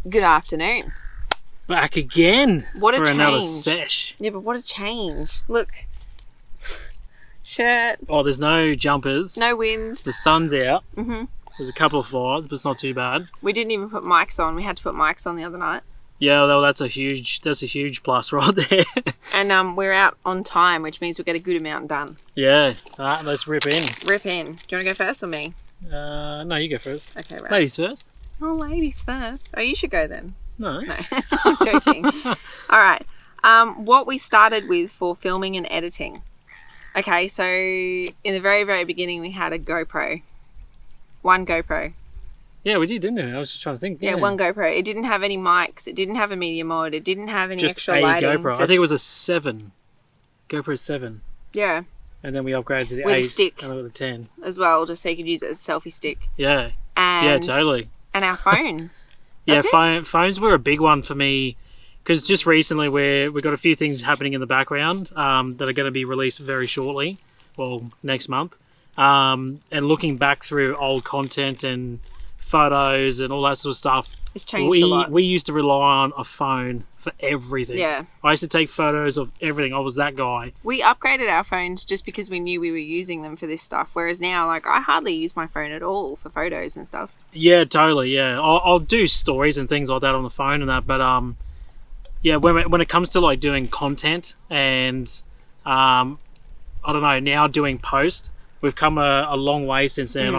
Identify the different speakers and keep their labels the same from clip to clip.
Speaker 1: Good afternoon.
Speaker 2: Back again
Speaker 1: What a
Speaker 2: for
Speaker 1: change.
Speaker 2: another sesh.
Speaker 1: Yeah, but what a change. Look. Shirt.
Speaker 2: Oh, there's no jumpers.
Speaker 1: No wind.
Speaker 2: The sun's out.
Speaker 1: Mm-hmm.
Speaker 2: There's a couple of flies, but it's not too bad.
Speaker 1: We didn't even put mics on. We had to put mics on the other night.
Speaker 2: Yeah, well, that's a huge plus right there.
Speaker 1: And we're out on time, which means we get a good amount done.
Speaker 2: Yeah. All right, let's rip in.
Speaker 1: Rip in. Do you want to go first or me?
Speaker 2: No, you go first.
Speaker 1: Okay, right.
Speaker 2: Ladies first.
Speaker 1: Oh, ladies first. Oh, you should go then.
Speaker 2: No.
Speaker 1: No, I'm joking. All right. What we started with for filming and editing. Okay, so in the very, very beginning, we had a GoPro. One GoPro.
Speaker 2: Yeah, we did, didn't we? I was just trying to think.
Speaker 1: Yeah, one GoPro. It didn't have any mics. It didn't have a media mod. It didn't have any
Speaker 2: just
Speaker 1: extra
Speaker 2: a
Speaker 1: lighting.
Speaker 2: GoPro. I think it was a 7. GoPro 7.
Speaker 1: Yeah.
Speaker 2: And then we upgraded to the
Speaker 1: With
Speaker 2: 8
Speaker 1: a stick.
Speaker 2: and then with the 10.
Speaker 1: As well, just so you could use it as a selfie stick.
Speaker 2: Yeah.
Speaker 1: And
Speaker 2: Yeah, totally.
Speaker 1: And our phones.
Speaker 2: Yeah, phones were a big one for me because just recently we've got a few things happening in the background that are going to be released very shortly, well, next month. And looking back through old content and photos and all that sort of stuff,
Speaker 1: It's changed a lot.
Speaker 2: We used to rely on a phone for everything.
Speaker 1: Yeah.
Speaker 2: I used to take photos of everything. I was that guy.
Speaker 1: We upgraded our phones just because we knew we were using them for this stuff. Whereas now, like, I hardly use my phone at all for photos and stuff.
Speaker 2: Yeah, totally. Yeah, I'll do stories and things like that on the phone and that, but yeah, when it comes to like doing content and I don't know, now doing post, we've come a long way since then.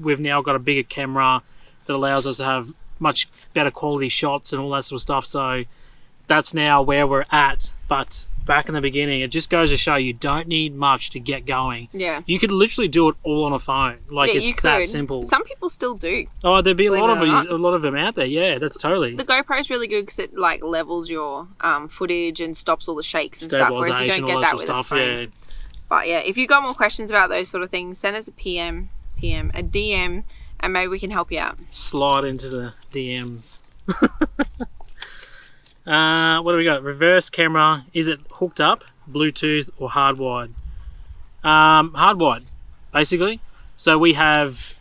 Speaker 2: We've now got a bigger camera that allows us to have much better quality shots and all that sort of stuff. So that's now where we're at. But back in the beginning, it just goes to show you don't need much to get going.
Speaker 1: Yeah.
Speaker 2: You could literally do it all on a phone. Like,
Speaker 1: Yeah,
Speaker 2: it's that simple.
Speaker 1: Some people still do.
Speaker 2: Oh, there'd be a
Speaker 1: Believe
Speaker 2: lot
Speaker 1: it or not.
Speaker 2: of them out there. Yeah, that's totally.
Speaker 1: The GoPro's really good because it like levels your footage and stops all the shakes and stuff. Whereas you don't get that with a phone.
Speaker 2: Yeah.
Speaker 1: But yeah, if you've got more questions about those sort of things, send us a DM, a DM, and maybe we can help you out.
Speaker 2: Slide into the DMs. What do we got? Reverse camera. Is it hooked up, Bluetooth, or hardwired? Hardwired, basically. So we have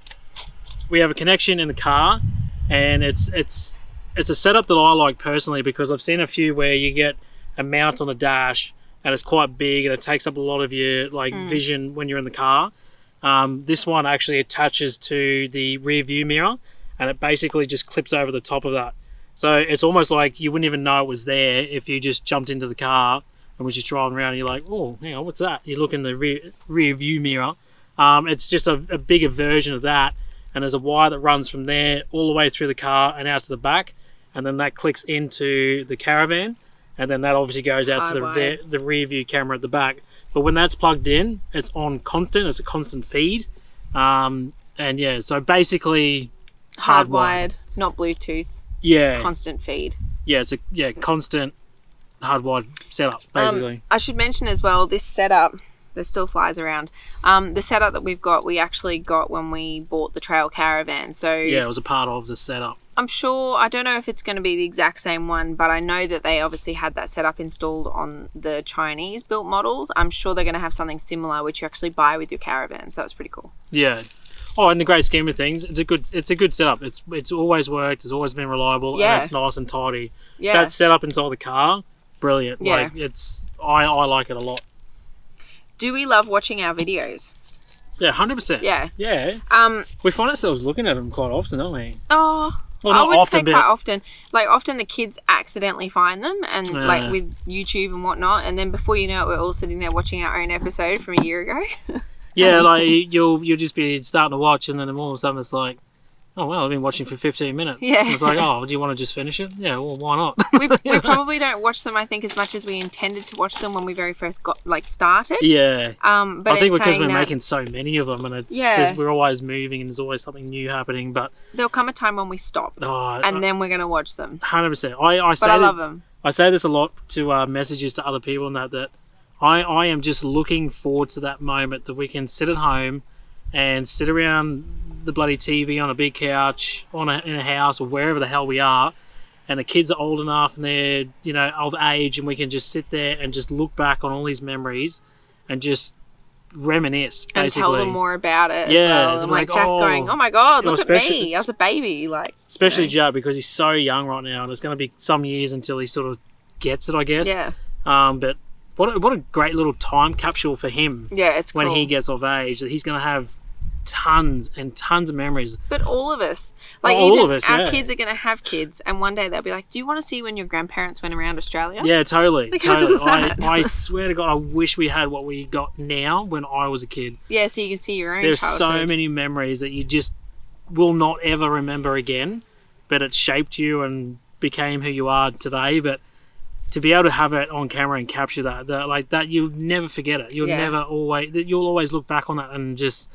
Speaker 2: a connection in the car, and it's a setup that I like personally because I've seen a few where you get a mount on the dash and it's quite big and it takes up a lot of your vision when you're in the car. This one actually attaches to the rear view mirror and it basically just clips over the top of that. So it's almost like you wouldn't even know it was there if you just jumped into the car and was just driving around and you're like, oh, hang on, what's that? You look in the rear view mirror. It's just a bigger version of that, and there's a wire that runs from there all the way through the car and out to the back, and then that clicks into the caravan, and then that obviously goes out to the rear view camera at the back. But when that's plugged in, it's on constant. It's a constant feed. And yeah, so basically
Speaker 1: Hardwired, not Bluetooth.
Speaker 2: Yeah.
Speaker 1: Constant feed.
Speaker 2: Yeah, it's a constant hardwired setup, basically.
Speaker 1: I should mention as well, this setup, there's still flies around. The setup that we've got, we actually got when we bought the trail caravan. So
Speaker 2: yeah, it was a part of the setup.
Speaker 1: I'm sure, I don't know if it's going to be the exact same one, but I know that they obviously had that setup installed on the Chinese built models. I'm sure they're going to have something similar, which you actually buy with your caravan. So that's pretty cool.
Speaker 2: Yeah. Oh, in the great scheme of things, it's a good setup. It's always worked. It's always been reliable, and it's nice and tidy.
Speaker 1: Yeah.
Speaker 2: That setup inside the car, brilliant.
Speaker 1: Yeah.
Speaker 2: Like I like it a lot.
Speaker 1: Do we love watching our videos?
Speaker 2: Yeah, 100%.
Speaker 1: Yeah.
Speaker 2: Yeah. We find ourselves looking at them quite often, don't we?
Speaker 1: Oh,
Speaker 2: well,
Speaker 1: I wouldn't say quite often. Like, often the kids accidentally find them, and like with YouTube and whatnot, and then before you know it, we're all sitting there watching our own episode from a year ago.
Speaker 2: Yeah, like you'll just be starting to watch, and then all of a sudden it's like, oh well, I've been watching for 15 minutes.
Speaker 1: Yeah.
Speaker 2: And it's like, oh, do you want to just finish it? Yeah, well, why not?
Speaker 1: We probably don't watch them, I think, as much as we intended to watch them when we very first got started.
Speaker 2: Yeah.
Speaker 1: But
Speaker 2: I think because we're making so many of them, and it's because we're always moving and there's always something new happening. But
Speaker 1: there'll come a time when we stop, and then we're going to watch them.
Speaker 2: 100%.
Speaker 1: I love them.
Speaker 2: I say this a lot to messages to other people, and that I am just looking forward to that moment that we can sit at home and sit around the bloody TV on a big couch in a house or wherever the hell we are, and the kids are old enough and they're of age, and we can just sit there and just look back on all these memories and just reminisce,
Speaker 1: and
Speaker 2: basically.
Speaker 1: tell them more about it.
Speaker 2: Yeah,
Speaker 1: as well.
Speaker 2: it's
Speaker 1: And
Speaker 2: like,
Speaker 1: Jack
Speaker 2: oh,
Speaker 1: going, "Oh my god, look at
Speaker 2: especially-
Speaker 1: me! I was a baby." Like,
Speaker 2: Especially
Speaker 1: you know.
Speaker 2: Jack, because he's so young right now, and it's going to be some years until he sort of gets it, I guess.
Speaker 1: Yeah,
Speaker 2: But what a great little time capsule for him
Speaker 1: yeah, it's
Speaker 2: when
Speaker 1: cool.
Speaker 2: he gets of age, that he's going to have tons and tons of memories.
Speaker 1: But all of us, like
Speaker 2: All
Speaker 1: even
Speaker 2: of us,
Speaker 1: our
Speaker 2: yeah.
Speaker 1: kids are going to have kids, and one day they'll be like, "Do you want to see when your grandparents went around Australia?"
Speaker 2: Yeah, totally.
Speaker 1: Like, how
Speaker 2: Totally.
Speaker 1: cool is that?
Speaker 2: I swear to God, I wish we had what we got now when I was a kid.
Speaker 1: Yeah, so you can see your own
Speaker 2: There's
Speaker 1: childhood.
Speaker 2: so many memories that you just will not ever remember again, but it shaped you and became who you are today. But to be able to have it on camera and capture that like that, you'll never forget it. You'll always look back on that and just,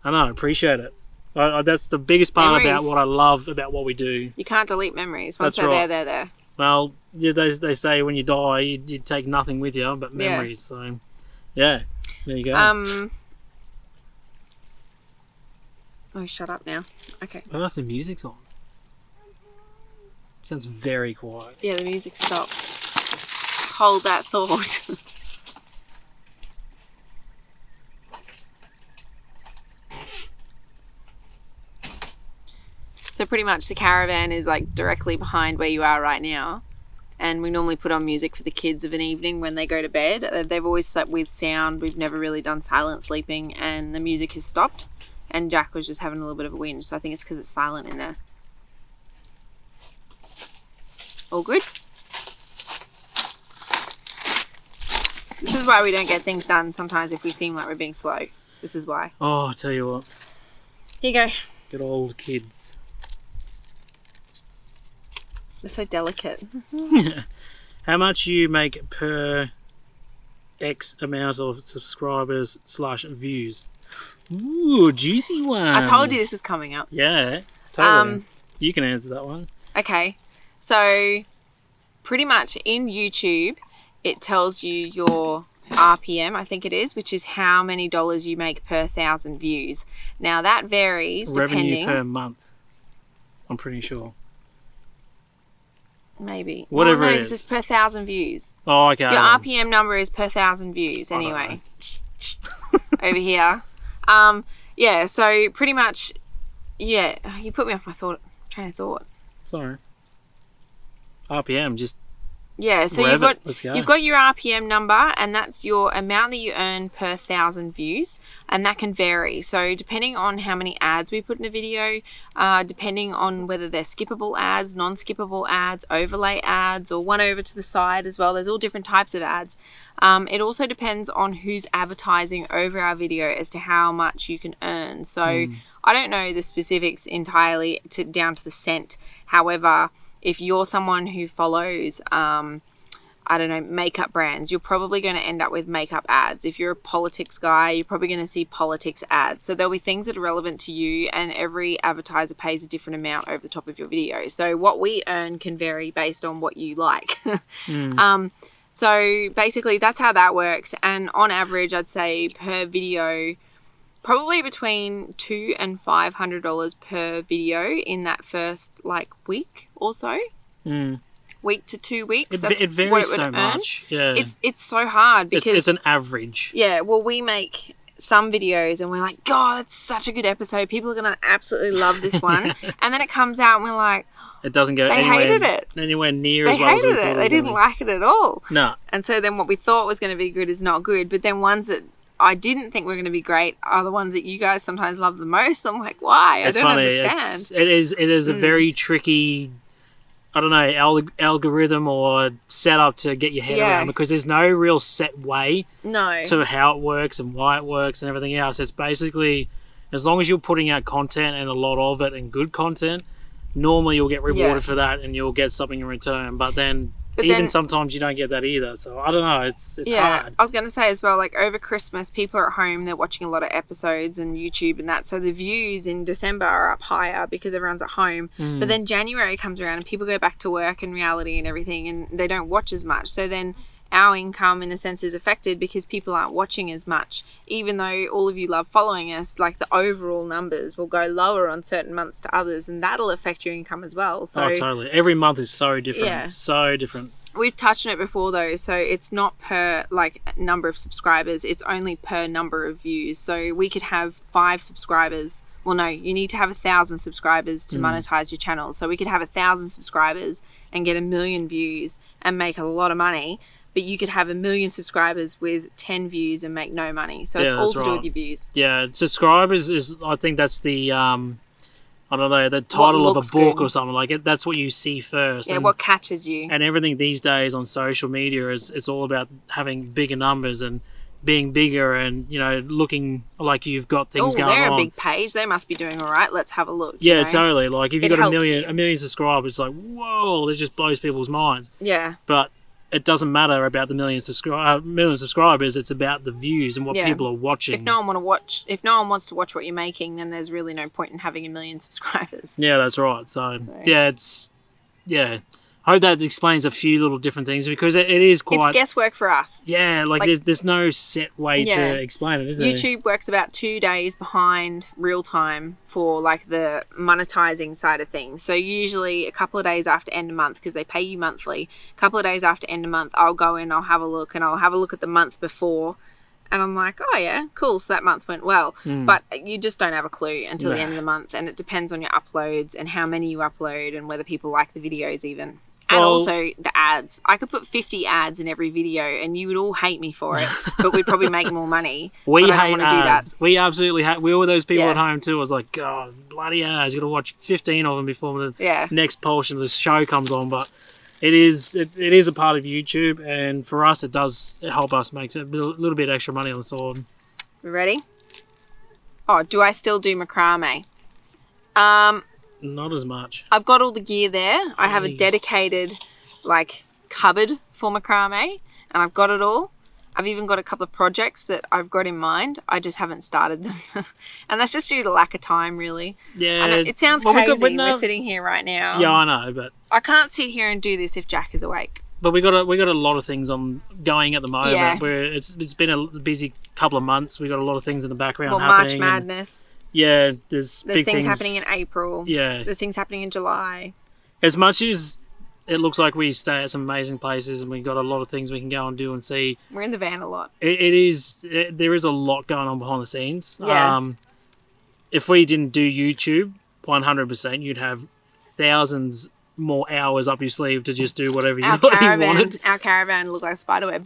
Speaker 2: I don't know, appreciate it. That's the biggest part
Speaker 1: Memories.
Speaker 2: about what I love about what we do.
Speaker 1: You can't delete memories. Once
Speaker 2: That's right.
Speaker 1: they're there.
Speaker 2: Well, yeah, they say when you die, you take nothing with you but memories. So, yeah, there you go.
Speaker 1: Oh, shut up now. Okay.
Speaker 2: I don't know if the music's on. Sounds very quiet.
Speaker 1: Yeah, the music stopped. Hold that thought. So pretty much the caravan is like directly behind where you are right now. And we normally put on music for the kids of an evening when they go to bed. They've always slept with sound. We've never really done silent sleeping, and the music has stopped. And Jack was just having a little bit of a whinge, so I think it's because it's silent in there. All good? This is why we don't get things done sometimes if we seem like we're being slow. This is why.
Speaker 2: Oh, I'll tell you what.
Speaker 1: Here you go.
Speaker 2: Good old kids.
Speaker 1: They're so delicate.
Speaker 2: How much you make per X amount of subscribers / views? Ooh, juicy one.
Speaker 1: I told you this is coming up.
Speaker 2: Yeah, totally. You can answer that one.
Speaker 1: Okay. So, pretty much in YouTube, it tells you your RPM, I think it is, which is how many dollars you make per 1,000 views. Now, that varies
Speaker 2: Revenue
Speaker 1: depending...
Speaker 2: per month, I'm pretty sure.
Speaker 1: Maybe.
Speaker 2: Whatever
Speaker 1: no,
Speaker 2: it
Speaker 1: 'cause
Speaker 2: is.
Speaker 1: it's per 1,000 views.
Speaker 2: Oh, okay.
Speaker 1: Your RPM number is per 1,000 views,
Speaker 2: I don't
Speaker 1: anyway. Over here. Yeah, so pretty much, yeah, you put me off my train of thought.
Speaker 2: Sorry. RPM, just
Speaker 1: Yeah, so
Speaker 2: rev it. Let's go.
Speaker 1: you've got your RPM number, and that's your amount that you earn per 1,000 views, and that can vary. So depending on how many ads we put in a video, depending on whether they're skippable ads, non-skippable ads, overlay ads, or one over to the side as well. There's all different types of ads. It also depends on who's advertising over our video as to how much you can earn. So I don't know the specifics entirely down to the cent. However, if you're someone who follows, I don't know, makeup brands, you're probably going to end up with makeup ads. If you're a politics guy, you're probably going to see politics ads. So there'll be things that are relevant to you, and every advertiser pays a different amount over the top of your video. So what we earn can vary based on what you like. So basically that's how that works. And on average, I'd say per video, probably between $200 and $500 per video in that first week or so. Week to 2 weeks.
Speaker 2: It varies so much. Yeah,
Speaker 1: it's so hard because
Speaker 2: it's an average.
Speaker 1: Yeah, well, we make some videos and we're like, God, that's such a good episode. People are gonna absolutely love this one. And then it comes out and we're like,
Speaker 2: it doesn't go
Speaker 1: they hated it.
Speaker 2: anywhere near
Speaker 1: They
Speaker 2: as well as we
Speaker 1: hated
Speaker 2: thought
Speaker 1: it. They didn't like it at all.
Speaker 2: No.
Speaker 1: And so then what we thought was going to be good is not good. But then ones that I didn't think were going to be great are the ones that you guys sometimes love the most. I'm like, why? I don't understand.
Speaker 2: It is a very tricky, I don't know, algorithm or setup to get your head around, because there's no real set way to how it works and why it works and everything else. It's basically, as long as you're putting out content and a lot of it and good content, normally you'll get rewarded for that and you'll get something in return. But then sometimes you don't get that either. So I don't know, it's hard.
Speaker 1: I was going to say as well, over Christmas, people are at home, they're watching a lot of episodes and YouTube and that. So the views in December are up higher because everyone's at home. But then January comes around and people go back to work and reality and everything, and they don't watch as much. So then our income in a sense is affected because people aren't watching as much. Even though all of you love following us, the overall numbers will go lower on certain months to others, and that'll affect your income as well. So
Speaker 2: totally. Every month is so different.
Speaker 1: Yeah.
Speaker 2: So different.
Speaker 1: We've touched on it before though, so it's not per like number of subscribers, it's only per number of views. So we could have 5 subscribers. Well, no, you need to have 1,000 subscribers to monetize your channel. So we could have 1,000 subscribers and get 1 million views and make a lot of money. But you could have 1 million subscribers with 10 views and make no money. So it's all to do with your views.
Speaker 2: Yeah, subscribers is, I think that's the I don't know, the title of a book
Speaker 1: good.
Speaker 2: or something like it. That's what you see first.
Speaker 1: Yeah,
Speaker 2: and,
Speaker 1: what catches you.
Speaker 2: And everything these days on social media is it's all about having bigger numbers and being bigger and, you know, looking like you've got things going on.
Speaker 1: They're a big page. They must be doing all right. Let's have a look.
Speaker 2: Yeah, totally. Like if you've got a million subscribers, it's like, whoa, it just blows people's minds.
Speaker 1: Yeah.
Speaker 2: But it doesn't matter about the million subscribers. It's about the views and what people are watching.
Speaker 1: If no one wants to watch what you're making, then there's really no point in having 1 million subscribers.
Speaker 2: Yeah, that's right. So yeah, I hope that explains a few little different things because it is quite...
Speaker 1: It's guesswork for us.
Speaker 2: Yeah, like there's no set way to explain it, is there?
Speaker 1: YouTube works about 2 days behind real time for like the monetizing side of things. So usually a couple of days after end of month, because they pay you monthly, a couple of days after end of month, I'll go in, I'll have a look, and I'll have a look at the month before. And I'm like, oh yeah, cool, so that month went well. But you just don't have a clue until the end of the month. And it depends on your uploads and how many you upload and whether people like the videos even. And also the ads. I could put 50 ads in every video and you would all hate me for it, but we'd probably make more money.
Speaker 2: We hate ads. We absolutely hate. We all those people at home too. I was like, God, bloody ads. You've got to watch 15 of them before the next portion of the show comes on. But it is a part of YouTube, and for us it does help us make a little bit extra money on the side.
Speaker 1: We ready? Oh, do I still do macrame?
Speaker 2: Not as much.
Speaker 1: I've got all the gear there. I have a dedicated like cupboard for macrame, and I've got it all. I've even got a couple of projects that I've got in mind. I just haven't started them. And that's just due to lack of time, really.
Speaker 2: Yeah.
Speaker 1: It sounds crazy. We're sitting here right now.
Speaker 2: Yeah, I know, but
Speaker 1: I can't sit here and do this if Jack is awake.
Speaker 2: But we got a lot of things going at the moment.
Speaker 1: Yeah.
Speaker 2: Where it's been a busy couple of months. We got a lot of things in the background
Speaker 1: March
Speaker 2: happening.
Speaker 1: Madness.
Speaker 2: Yeah, there's
Speaker 1: big things happening in April.
Speaker 2: Yeah.
Speaker 1: There's things happening in July.
Speaker 2: As much as it looks like we stay at some amazing places and we've got a lot of things we can go and do and see.
Speaker 1: We're in the van a lot.
Speaker 2: There is a lot going on behind the scenes.
Speaker 1: Yeah.
Speaker 2: If we didn't do YouTube, 100%, you'd have thousands more hours up your sleeve to just do whatever you wanted.
Speaker 1: Our caravan looked like a spiderweb.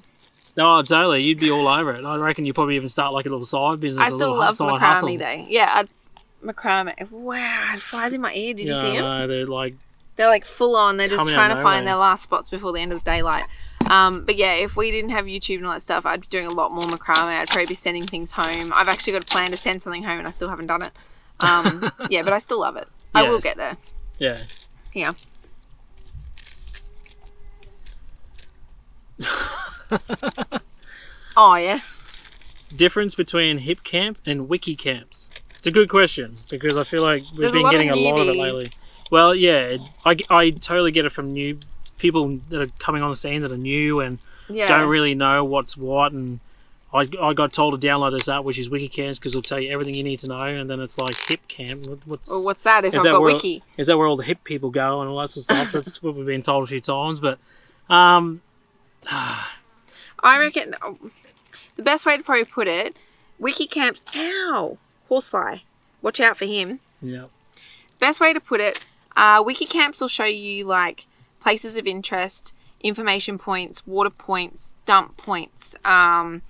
Speaker 2: Oh, totally. You'd be all over it. I reckon you'd probably even start like a little side business.
Speaker 1: I still love macrame though. Yeah, macrame. Wow, I had flies in my ear. Did you see them?
Speaker 2: No,
Speaker 1: they're like full on. They're just trying to find their
Speaker 2: nowhere.
Speaker 1: last spots before the end of the daylight. But yeah, if we didn't have YouTube and all that stuff, I'd be doing a lot more macrame. I'd probably be sending things home. I've actually got a plan to send something home and I still haven't done it. Yeah, but I still love it. I will get there.
Speaker 2: Yeah.
Speaker 1: Yeah. Oh, yeah.
Speaker 2: Difference between Hipcamp and Wikicamps? It's a good question because I feel like we've been getting a lot of it lately. Well, yeah, I totally get it from new people that are coming on the scene that are new and don't really know what's what. And I got told to download this app, which is Wikicamps, because it'll tell you everything you need to know. And then it's like Hipcamp.
Speaker 1: What's that if I've got Wiki?
Speaker 2: Is that where all the hip people go and all that sort of stuff? That's what we've been told a few times. But
Speaker 1: I reckon the best way to probably put it, Wikicamps, horsefly, watch out for him.
Speaker 2: Yeah.
Speaker 1: Best way to put it, Wikicamps will show you like places of interest, information points, water points, dump points, lookouts,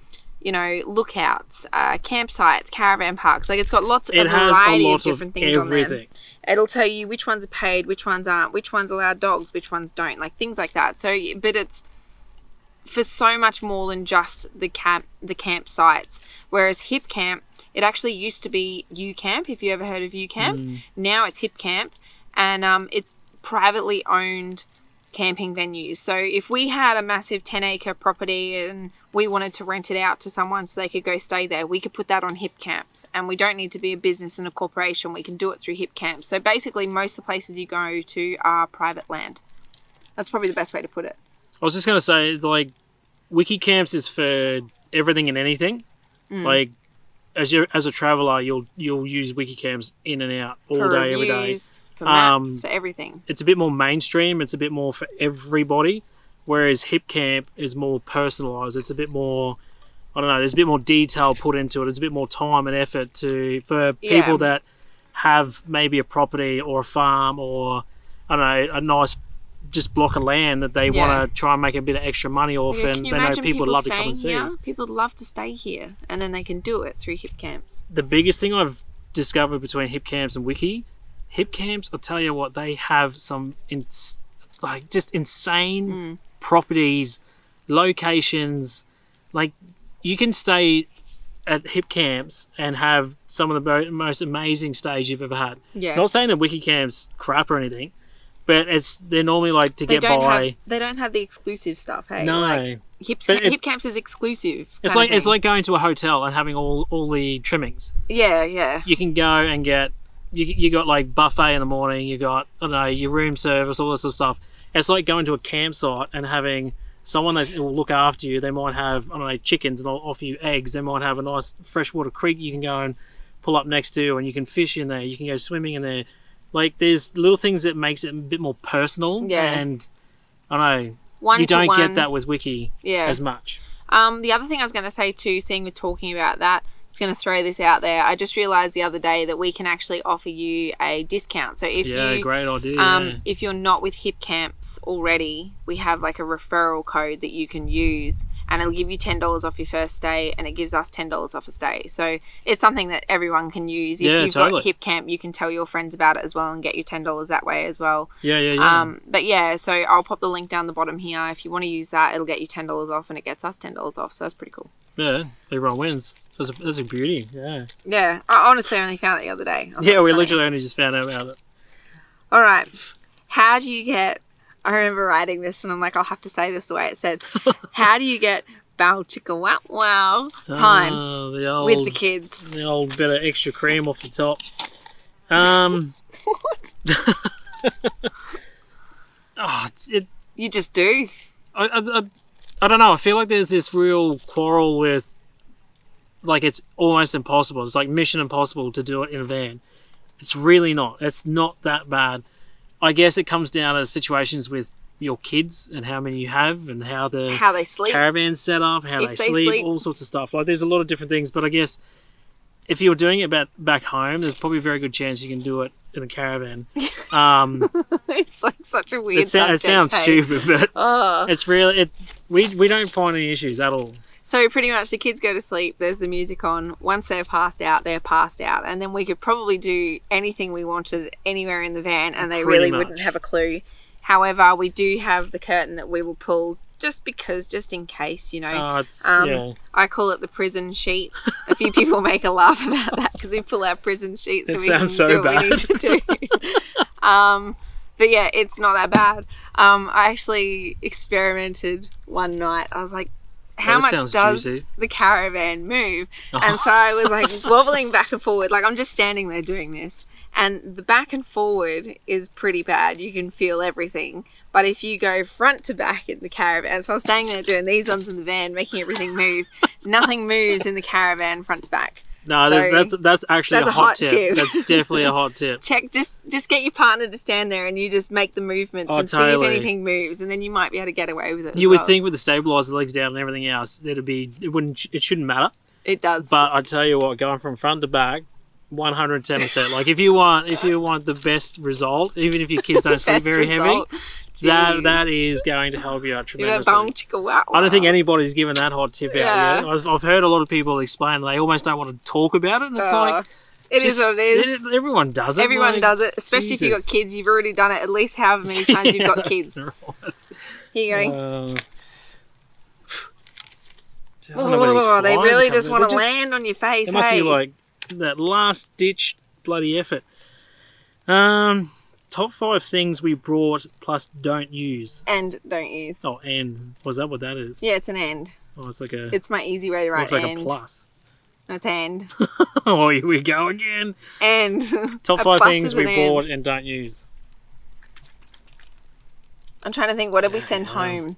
Speaker 1: campsites, caravan parks. Like it's got a variety of different things on there. It'll tell you which ones are paid, which ones aren't, which ones allow dogs, which ones don't, like things like that. So, but it's for so much more than just the campsites. Whereas Hipcamp, it actually used to be Ucamp, if you ever heard of Ucamp. Now it's Hipcamp, and it's privately owned camping venues. So if we had a massive 10-acre property and we wanted to rent it out to someone so they could go stay there, we could put that on Hipcamps, and we don't need to be a business and a corporation. We can do it through Hipcamps. So basically most of the places you go to are private land. That's probably the best way to put it.
Speaker 2: I was just going to say, like, Wikicamps is for everything and anything. Like, as a traveller, you'll use Wikicamps in and out all
Speaker 1: for
Speaker 2: day,
Speaker 1: reviews,
Speaker 2: every day.
Speaker 1: For maps, for everything.
Speaker 2: It's a bit more mainstream. It's a bit more for everybody. whereas Hipcamp is more personalised. It's a bit more, I don't know, there's a bit more detail put into it. It's a bit more time and effort for people that have maybe a property or a farm or, I don't know, a nice just block of land that they want to try and make a bit of extra money off, and they know people would love to come and see.
Speaker 1: People would love to stay here, and then they can do it through Hipcamps.
Speaker 2: The biggest thing I've discovered between Hipcamps and Wiki, Hipcamps, I'll tell you what, they have some just insane properties, locations. Like, you can stay at Hipcamps and have some of the most amazing stays you've ever had. Yeah. Not saying that Wikicamps crap or anything, but they're normally like to get by.
Speaker 1: They don't have the exclusive stuff, hey?
Speaker 2: No.
Speaker 1: Like, Hipcamps is exclusive.
Speaker 2: It's like going to a hotel and having all the trimmings.
Speaker 1: Yeah, yeah.
Speaker 2: You can go and get you got like buffet in the morning. You got, I don't know, your room service, all this sort of stuff. It's like going to a campsite and having someone that will look after you. They might have, I don't know, chickens, and they'll offer you eggs. They might have a nice freshwater creek you can go and pull up next to, and you can fish in there. You can go swimming in there. Like, there's little things that makes it a bit more personal. Yeah. And I don't know, you don't get that with Wiki as much.
Speaker 1: The other thing I was going to say too, seeing we're talking about that, I was going to throw this out there. I just realised the other day that we can actually offer you a discount. So if
Speaker 2: great idea.
Speaker 1: If you're not with Hipcamps already, we have like a referral code that you can use, and it'll give you $10 off your first stay, and it gives us $10 off a stay. So it's something that everyone can use. If you've got Hipcamp, you can tell your friends about it as well and get you $10 that way as well.
Speaker 2: Yeah.
Speaker 1: But yeah, so I'll pop the link down the bottom here. If you want to use that, it'll get you $10 off, and it gets us $10 off. So that's pretty cool.
Speaker 2: Yeah, everyone wins. That's a beauty. Yeah.
Speaker 1: Yeah, I honestly only found it the other day.
Speaker 2: Yeah, we literally only just found out about it.
Speaker 1: All right. How do you get... I remember writing this, and I'm like, I'll have to say this the way it said. How do you get bow chicka wow wow time with the kids?
Speaker 2: The old bit of extra cream off the top.
Speaker 1: What? You just do?
Speaker 2: I don't know. I feel like there's this real quarrel with, like, it's almost impossible. It's like mission impossible to do it in a van. It's really not. It's not that bad. I guess it comes down to situations with your kids and how many you have and how
Speaker 1: they sleep,
Speaker 2: caravan's set up, how they sleep, all sorts of stuff. Like, there's a lot of different things, but I guess if you're doing it back home, there's probably a very good chance you can do it in a caravan.
Speaker 1: It's like such a weird subject.
Speaker 2: It sounds stupid, but it's really we don't find any issues at all.
Speaker 1: So pretty much the kids go to sleep, there's the music on. Once they're passed out, and then we could probably do anything we wanted anywhere in the van, and they really wouldn't have a clue. However, we do have the curtain that we will pull just in case, you know. I call it the prison sheet. A few people make a laugh about that because we pull our prison sheet so we can do what we need to do. But yeah, it's not that bad. I actually experimented one night. I was like, how much does the caravan move? And so I was like wobbling back and forward, like I'm just standing there doing this, and the back and forward is pretty bad. You can feel everything, but if you go front to back in the caravan, so I was standing there doing these ones in the van, making everything move. Nothing moves in the caravan front to back.
Speaker 2: No, so that's actually a hot tip. That's definitely a hot tip.
Speaker 1: Check, just get your partner to stand there and you just make the movements and see if anything moves, and then you might be able to get away with it.
Speaker 2: You would think with the stabilizer, legs down, and everything else, it shouldn't matter.
Speaker 1: It does.
Speaker 2: But I tell you what, going from front to back, 110%. Like if you want the best result, even if your kids don't sleep very heavy, that is going to help you out tremendously. I don't think anybody's given that hot tip out yet. I've heard a lot of people explain they almost don't want to talk about it, and it's like
Speaker 1: it is what it is.
Speaker 2: Everyone does it.
Speaker 1: Everyone does it, especially if you've got kids. You've already done it at least however many times you've got kids. Right. Here you go. They really just want to land on your face.
Speaker 2: It must be like that last ditch bloody effort. Top 5 things we brought plus don't use.
Speaker 1: And don't use.
Speaker 2: Oh, and was that what that is?
Speaker 1: Yeah, it's an and.
Speaker 2: Oh, it's like a.
Speaker 1: It's my easy way to write.
Speaker 2: It's like
Speaker 1: and.
Speaker 2: A plus.
Speaker 1: No, it's and.
Speaker 2: Oh, here we go again.
Speaker 1: And.
Speaker 2: Top 5 things we bought and don't use.
Speaker 1: I'm trying to think. What did we send home?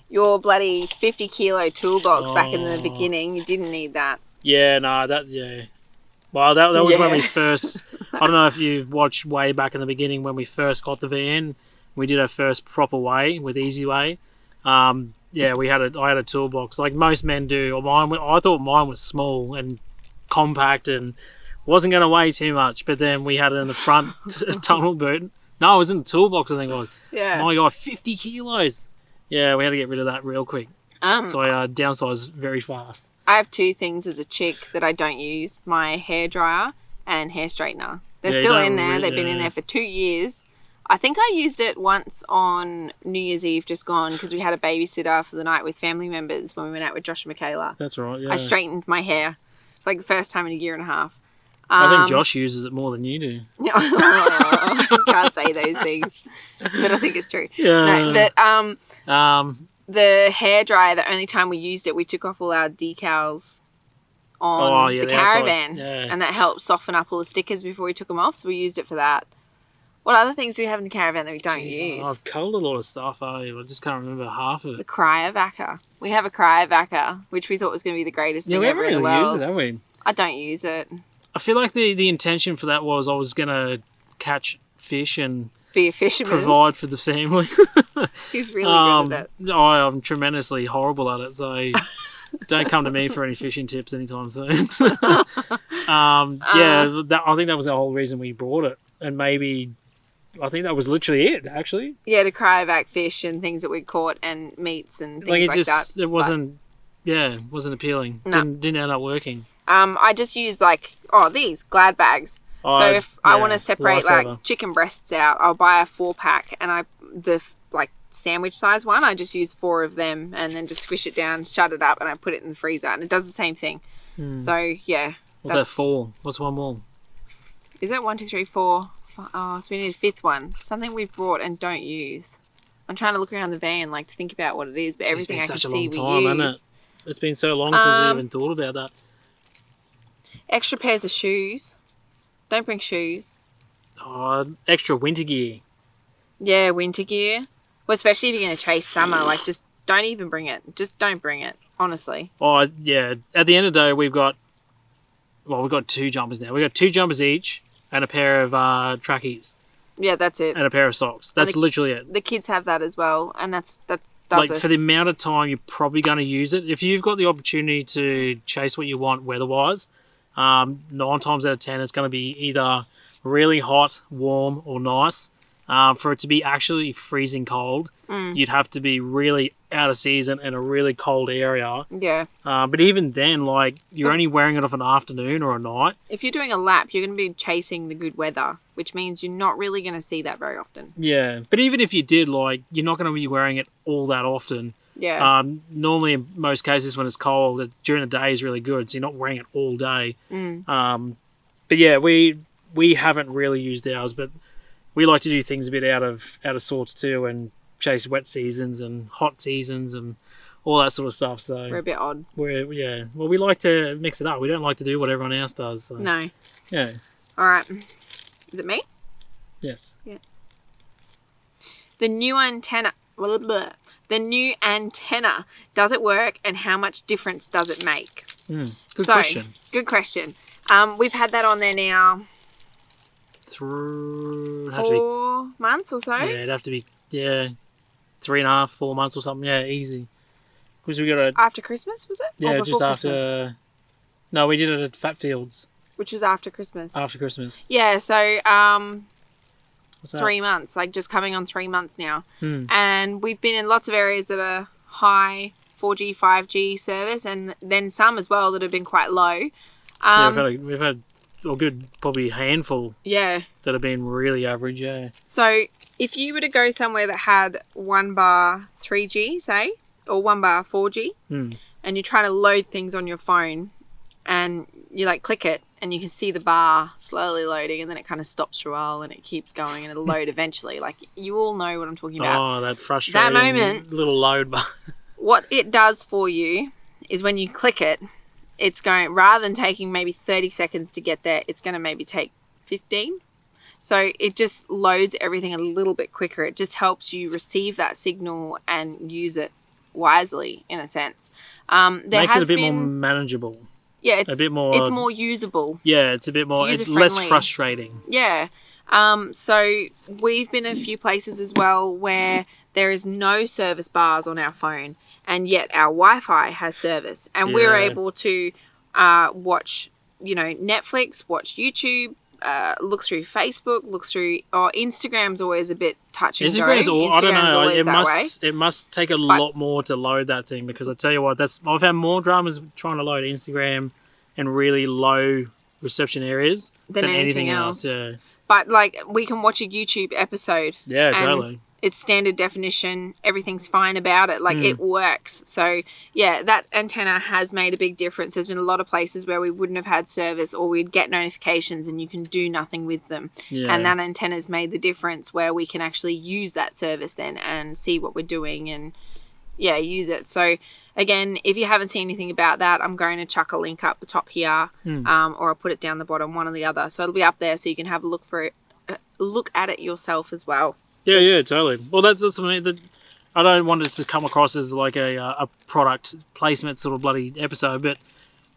Speaker 1: Your bloody 50-kilo toolbox back in the beginning. You didn't need that.
Speaker 2: Yeah, no, Well, that was when we first... I don't know if you've watched way back in the beginning when we first got the van. We did our first proper way with Easy Way. Yeah, I had a toolbox like most men do. Or I thought mine was small and compact and wasn't going to weigh too much. But then we had it in the front tunnel boot. No, it was in the toolbox, I think it was.
Speaker 1: Yeah.
Speaker 2: My God, 50 kilos. Yeah, we had to get rid of that real quick. So I downsized very fast.
Speaker 1: I have two things as a chick that I don't use: my hair dryer and hair straightener. They're still in there. They've been in there for 2 years. I think I used it once on New Year's Eve just gone because we had a babysitter for the night with family members when we went out with Josh and Michaela.
Speaker 2: That's right, yeah.
Speaker 1: I straightened my hair like the first time in a year and a half.
Speaker 2: I think Josh uses it more than you do.
Speaker 1: Can't say those things, but I think it's true.
Speaker 2: Yeah.
Speaker 1: No, but the hair dryer, the only time we used it, we took off all our decals on the caravan, and that helped soften up all the stickers before we took them off, so we used it for that. What other things do we have in the caravan that we don't use?
Speaker 2: I've culled a lot of stuff. I just can't remember half of it.
Speaker 1: The cryovac. We have a cryovac, which we thought was going to be the greatest thing ever in the world.
Speaker 2: We haven't really used it, have we?
Speaker 1: I don't use it.
Speaker 2: I feel like the intention for that was I was going to catch fish and
Speaker 1: be a fisherman,
Speaker 2: provide for the family.
Speaker 1: He's really good at it.
Speaker 2: I'm tremendously horrible at it, so don't come to me for any fishing tips anytime soon. I think that was the whole reason we brought it, and maybe I think that was literally it, actually.
Speaker 1: Yeah, to cryovac fish and things that we caught and meats and things like that.
Speaker 2: It wasn't, wasn't appealing. No. Didn't end up working.
Speaker 1: I just use these Glad bags. So if I want to separate chicken breasts out, I'll buy a 4-pack, and the sandwich size one, I just use 4 of them and then just squish it down, shut it up, and I put it in the freezer, and it does the same thing. So yeah.
Speaker 2: What's that 4? What's one more?
Speaker 1: Is that 1, 2, 3, 4? Oh, so we need a 5th one. Something we've brought and don't use. I'm trying to look around the van to think about what it is, but everything I can see we use. Hasn't it?
Speaker 2: It's been so long since I even thought about that.
Speaker 1: Extra pairs of shoes. Don't bring shoes.
Speaker 2: Extra winter gear.
Speaker 1: Yeah, winter gear. Well, especially if you're going to chase summer. Just don't even bring it. Just don't bring it, honestly.
Speaker 2: Oh, yeah. At the end of the day, we've got 2 jumpers now. We've got 2 jumpers each and a pair of trackies.
Speaker 1: Yeah, that's it.
Speaker 2: And a pair of socks. That's literally it.
Speaker 1: The kids have that as well, and that does us.
Speaker 2: For the amount of time you're probably going to use it, if you've got the opportunity to chase what you want weather-wise, 9 times out of 10 it's going to be either really hot, warm, or nice. For it to be actually freezing cold, you'd have to be really out of season in a really cold area.
Speaker 1: Yeah.
Speaker 2: But even then, you're only wearing it off an afternoon or a night.
Speaker 1: If you're doing a lap, you're going to be chasing the good weather, which means you're not really going to see that very often.
Speaker 2: Yeah. But even if you did, you're not going to be wearing it all that often.
Speaker 1: Yeah.
Speaker 2: Normally, in most cases, when it's cold, during the day is really good, so you're not wearing it all day. But yeah, we haven't really used ours, but we like to do things a bit out of sorts too, and chase wet seasons and hot seasons and all that sort of stuff. So
Speaker 1: we're a bit odd.
Speaker 2: Well, we like to mix it up. We don't like to do what everyone else does. So.
Speaker 1: No.
Speaker 2: Yeah.
Speaker 1: All right. Is it me?
Speaker 2: Yes.
Speaker 1: Yeah. The new antenna. The new antenna. Does it work, and how much difference does it make?
Speaker 2: Good question.
Speaker 1: Good question. We've had that on there now. 4 months or so.
Speaker 2: Yeah, it'd have to be 3.5, 4 months or something. Yeah, easy. Because we got
Speaker 1: after Christmas, was it?
Speaker 2: Yeah, just after. Christmas? No, we did it at Fat Fields.
Speaker 1: Which was after Christmas.
Speaker 2: After Christmas.
Speaker 1: Yeah, so
Speaker 2: what's that?
Speaker 1: 3 months, just coming on 3 months now, and we've been in lots of areas that are high 4G, 5G service, and then some as well that have been quite low.
Speaker 2: We've had a good probably handful.
Speaker 1: Yeah.
Speaker 2: That have been really average. Yeah.
Speaker 1: So if you were to go somewhere that had 1 bar 3G, say, or 1 bar 4G, and you're trying to load things on your phone, and you click it, and you can see the bar slowly loading, and then it kind of stops for a while, and it keeps going, and it'll load eventually. You all know what I'm talking about.
Speaker 2: Oh, that frustrating little load bar.
Speaker 1: What it does for you is when you click it, it's going, rather than taking maybe 30 seconds to get there, it's going to maybe take 15. So it just loads everything a little bit quicker. It just helps you receive that signal and use it wisely, in a sense.
Speaker 2: Makes it a bit more manageable.
Speaker 1: Yeah, it's
Speaker 2: a bit more.
Speaker 1: It's more usable.
Speaker 2: Yeah, it's a bit more less frustrating.
Speaker 1: Yeah, So we've been a few places as well where there is no service bars on our phone, and yet our Wi-Fi has service, and we're able to watch, Netflix, watch YouTube, look through Facebook, look through. Instagram's always a bit touch and go.
Speaker 2: I don't know. It must take a lot more to load that thing, because I tell you what, I've had more dramas trying to load Instagram in really low reception areas than anything else. Yeah.
Speaker 1: But we can watch a YouTube episode.
Speaker 2: Yeah, totally.
Speaker 1: It's standard definition. Everything's fine about it. It works. So, yeah, that antenna has made a big difference. There's been a lot of places where we wouldn't have had service, or we'd get notifications and you can do nothing with them. Yeah. And that antenna's made the difference where we can actually use that service then and see what we're doing and, use it. So, again, if you haven't seen anything about that, I'm going to chuck a link up the top here, or I'll put it down the bottom, one or the other. So it'll be up there so you can have a look at it yourself as well.
Speaker 2: Yeah, totally. Well, that's something I don't want this to come across as like a product placement sort of bloody episode, but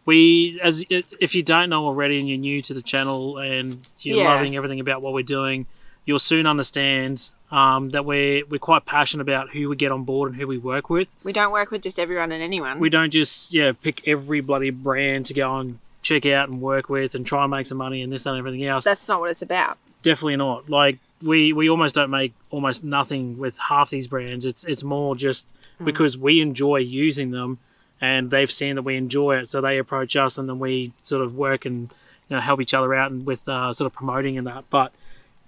Speaker 2: if you don't know already and you're new to the channel and you're loving everything about what we're doing, you'll soon understand that we're quite passionate about who we get on board and who we work with.
Speaker 1: We don't work with just everyone and anyone.
Speaker 2: We don't just pick every bloody brand to go and check out and work with and try and make some money and this and everything else.
Speaker 1: That's not what it's about.
Speaker 2: Definitely not. We almost don't make almost nothing with half these brands. It's more just because we enjoy using them, and they've seen that we enjoy it, so they approach us, and then we sort of work and help each other out and with sort of promoting and that. But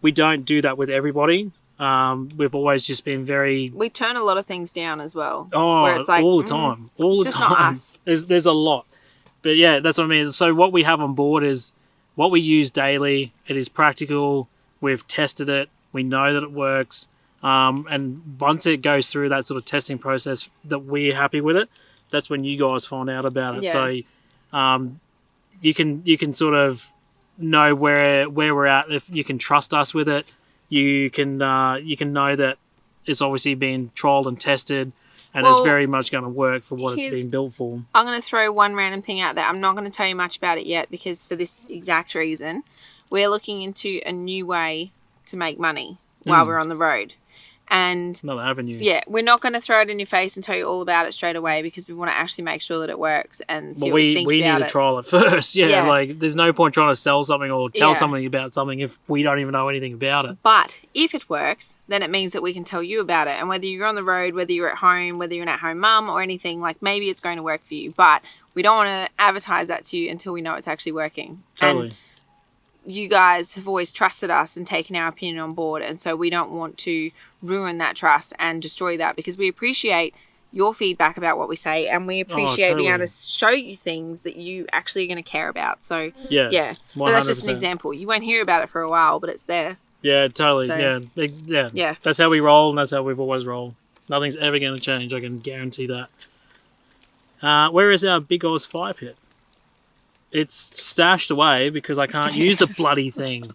Speaker 2: we don't do that with everybody. We've always just been we
Speaker 1: turn a lot of things down as well.
Speaker 2: Oh, where it's all the time, all the time. Not us. There's a lot, but yeah, that's what I mean. So what we have on board is what we use daily. It is practical. We've tested it. We know that it works. And once it goes through that sort of testing process that we're happy with it, that's when you guys find out about it. Yeah. So you can sort of know where we're at. If you can trust us with it, you can know that it's obviously been trialled and tested, and it's very much going to work for what it's been built for.
Speaker 1: I'm going to throw one random thing out there. I'm not going to tell you much about it yet, because for this exact reason, we're looking into a new way to make money while we're on the road. And
Speaker 2: another avenue.
Speaker 1: Yeah, we're not going to throw it in your face and tell you all about it straight away, because we want to actually make sure that it works and see what we think about it. We need
Speaker 2: to trial it first. Yeah, there's no point trying to sell something or tell somebody about something if we don't even know anything about it.
Speaker 1: But if it works, then it means that we can tell you about it. And whether you're on the road, whether you're at home, whether you're an at-home mum or anything, maybe it's going to work for you. But we don't want to advertise that to you until we know it's actually working.
Speaker 2: Totally.
Speaker 1: And you guys have always trusted us and taken our opinion on board, and so we don't want to ruin that trust and destroy that, because we appreciate your feedback about what we say, and we appreciate being able to show you things that you actually are going to care about. So yeah, but that's just an example. You won't hear about it for a while, but it's there.
Speaker 2: Yeah, totally. So, yeah. That's how we roll, and that's how we've always rolled. Nothing's ever going to change. I can guarantee that. Where is our big Oz fire pit? It's stashed away because I can't use the bloody thing.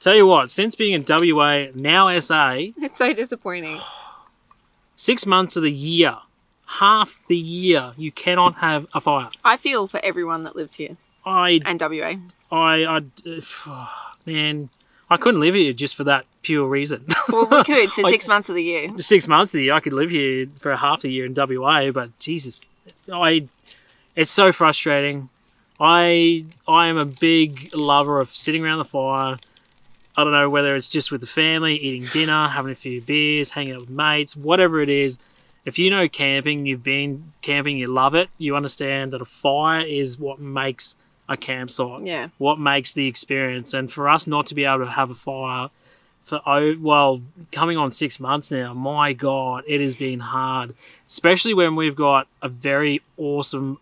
Speaker 2: Tell you what, since being in WA, now SA...
Speaker 1: It's so disappointing.
Speaker 2: 6 months of the year, half the year, you cannot have a fire.
Speaker 1: I feel for everyone that lives here. And WA.
Speaker 2: Man, I couldn't live here just for that pure reason.
Speaker 1: Well, we could for 6 months of the year.
Speaker 2: 6 months of the year, I could live here for half the year in WA, but Jesus, it's so frustrating. I am a big lover of sitting around the fire. I don't know whether it's just with the family, eating dinner, having a few beers, hanging out with mates, whatever it is. If you know camping, you've been camping, you love it, you understand that a fire is what makes a campsite.
Speaker 1: Yeah.
Speaker 2: What makes the experience. And for us not to be able to have a fire for, coming on 6 months now, my God, it has been hard. Especially when we've got a very awesome,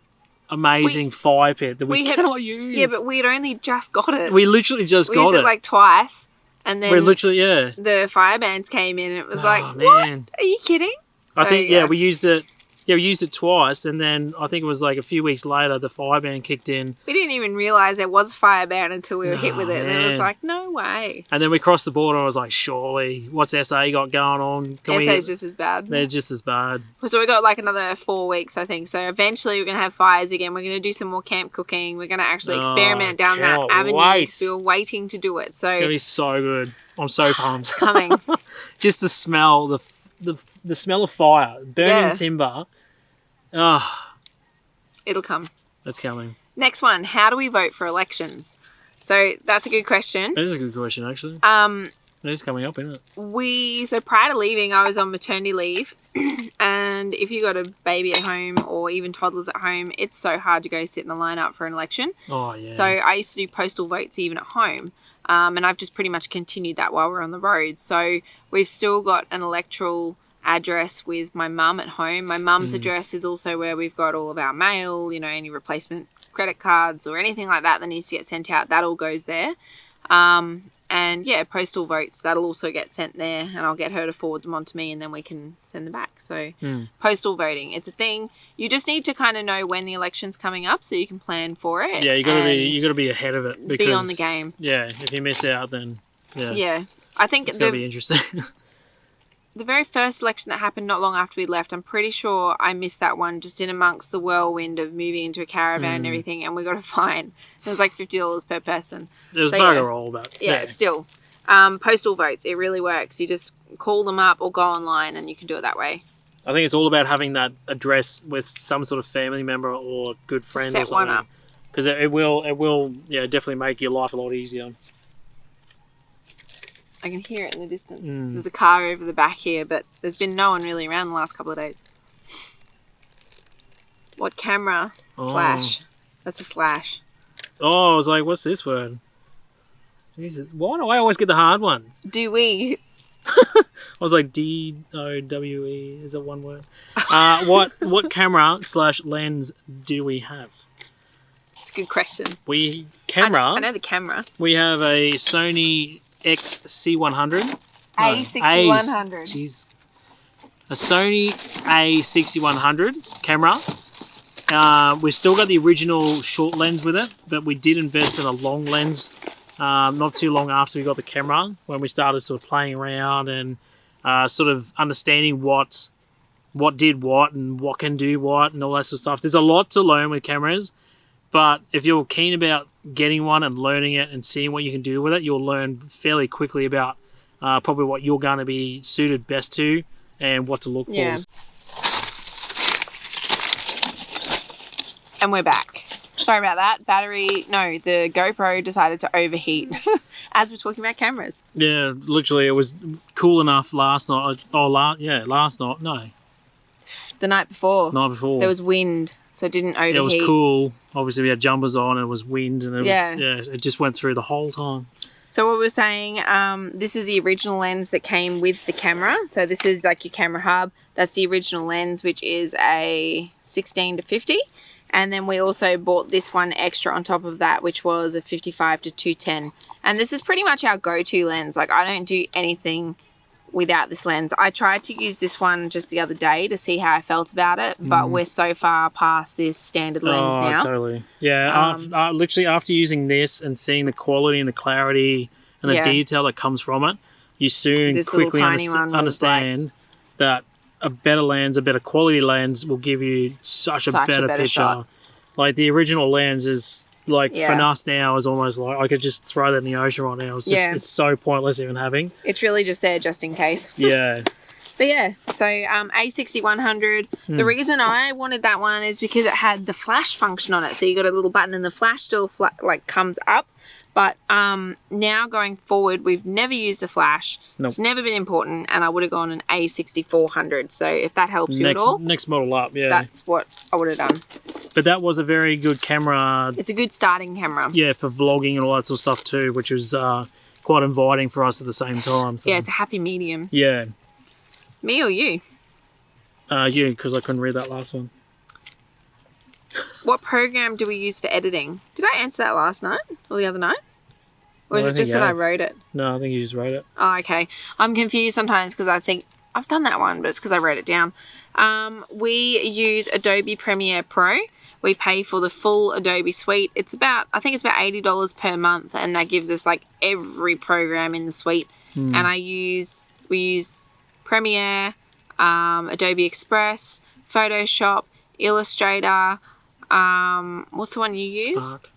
Speaker 2: amazing fire pit that we cannot use.
Speaker 1: Yeah, but we'd only just got it.
Speaker 2: We literally just got it.
Speaker 1: We used it twice, and then
Speaker 2: the
Speaker 1: fire bands came in, and it was
Speaker 2: man.
Speaker 1: What? Are you kidding?
Speaker 2: I think we used it Yeah, we used it twice, and then I think it was like a few weeks later, the fire ban kicked in.
Speaker 1: We didn't even realise there was a fire ban until we were hit with it.
Speaker 2: Man.
Speaker 1: And it was like, no way.
Speaker 2: And then we crossed the border, and I was like, surely, what's SA got going on?
Speaker 1: SA's just as bad.
Speaker 2: They're just as bad.
Speaker 1: So we got like another 4 weeks, I think. So eventually we're going to have fires again. We're going to do some more camp cooking. We're going to actually experiment down that avenue.
Speaker 2: Wait.
Speaker 1: We were waiting to do it. So
Speaker 2: It's going to be so good. I'm so pumped.
Speaker 1: it's coming.
Speaker 2: Just the smell, the smell of fire, burning timber.
Speaker 1: It'll come.
Speaker 2: That's coming.
Speaker 1: Next one, how do we vote for elections? So that's a good question.
Speaker 2: That is a good question, actually. It is coming up, isn't it?
Speaker 1: So prior to leaving, I was on maternity leave. And if you got a baby at home or even toddlers at home, it's so hard to go sit in a line up for an election.
Speaker 2: Oh, yeah.
Speaker 1: So I used to do postal votes even at home. And I've just pretty much continued that while we're on the road. So we've still got an electoral address with my mum at home. My mum's address is also where we've got all of our mail, any replacement credit cards or anything like that needs to get sent out. That all goes there. And yeah, postal votes, that'll also get sent there, and I'll get her to forward them on to me, and then we can send them back. So postal voting, it's a thing. You just need to kind of know when the election's coming up so you can plan for it.
Speaker 2: Yeah, you got to be ahead of it, because
Speaker 1: be on the game.
Speaker 2: Yeah, if you miss out, then
Speaker 1: yeah. I think
Speaker 2: it's going to be interesting.
Speaker 1: The very first election that happened not long after we left, I'm pretty sure I missed that one just in amongst the whirlwind of moving into a caravan and everything, and we got a fine. It was like $50 per person.
Speaker 2: It was bugger all, but
Speaker 1: still. Postal votes, it really works. You just call them up or go online and you can do it that way.
Speaker 2: I think it's all about having that address with some sort of family member or good friend or something.
Speaker 1: Set one up.
Speaker 2: Because it will definitely make your life a lot easier.
Speaker 1: I can hear it in the distance. There's a car over the back here, but there's been no one really around the last couple of days. What camera? Slash. That's a slash.
Speaker 2: Oh, I was like, what's this word? Jesus, why do I always get the hard ones?
Speaker 1: Do we?
Speaker 2: I was like, DOWE, is that one word? What camera / lens do we have?
Speaker 1: It's a good question.
Speaker 2: I
Speaker 1: know the camera.
Speaker 2: We have a Sony XC100.
Speaker 1: A6100.
Speaker 2: Jeez. A Sony A6100 camera. We've still got the original short lens with it, but we did invest in a long lens not too long after we got the camera, when we started sort of playing around and sort of understanding what did what and what can do what and all that sort of stuff. There's a lot to learn with cameras, but if you're keen about getting one and learning it and seeing what you can do with it, you'll learn fairly quickly about probably what you're going to be suited best to and what to look for.
Speaker 1: And we're back. Sorry about that. The GoPro decided to overheat as we're talking about cameras.
Speaker 2: Yeah, literally, it was cool enough last night. Last night. No.
Speaker 1: The night before.
Speaker 2: Night before.
Speaker 1: There was wind, so it didn't overheat.
Speaker 2: It was cool. Obviously, we had jumpers on, and it was wind, and it just went through the whole time.
Speaker 1: So what we're saying, this is the original lens that came with the camera. So this is like your camera hub. That's the original lens, which is a 16-50. And then we also bought this one extra on top of that, which was a 55-210. And this is pretty much our go-to lens. Like, I don't do anything without this lens. I tried to use this one just the other day to see how I felt about it, but we're so far past this standard lens now.
Speaker 2: Oh, totally. Yeah, literally after using this and seeing the quality and the clarity and the detail that comes from it, you soon quickly understand that a better lens, a better quality lens will give you such a better picture. Shot. Like the original lens is like for us now is almost like I could just throw that in the ocean right now. It's just it's so pointless even having.
Speaker 1: It's really just there just in case.
Speaker 2: Yeah.
Speaker 1: But yeah, so A6100. The reason I wanted that one is because it had the flash function on it. So you got a little button and the flash still comes up. But now going forward, we've never used a flash. Nope. It's never been important, and I would have gone an A6400. So if that helps you at all.
Speaker 2: Next model up, yeah.
Speaker 1: That's what I would have done.
Speaker 2: But that was a very good camera.
Speaker 1: It's a good starting camera.
Speaker 2: Yeah, for vlogging and all that sort of stuff too, which was quite inviting for us at the same time. So.
Speaker 1: Yeah, it's a happy medium.
Speaker 2: Yeah.
Speaker 1: Me or you?
Speaker 2: You, because I couldn't read that last one.
Speaker 1: What program do we use for editing? Did I answer that last night or the other night? Or is it just that I wrote it?
Speaker 2: No, I think you just wrote it.
Speaker 1: Oh, okay. I'm confused sometimes because I think I've done that one, but it's because I wrote it down. We use Adobe Premiere Pro. We pay for the full Adobe suite. I think it's about $80 per month, and that gives us like every program in the suite. And we use Premiere, Adobe Express, Photoshop, Illustrator. What's the one you use?
Speaker 2: Spark.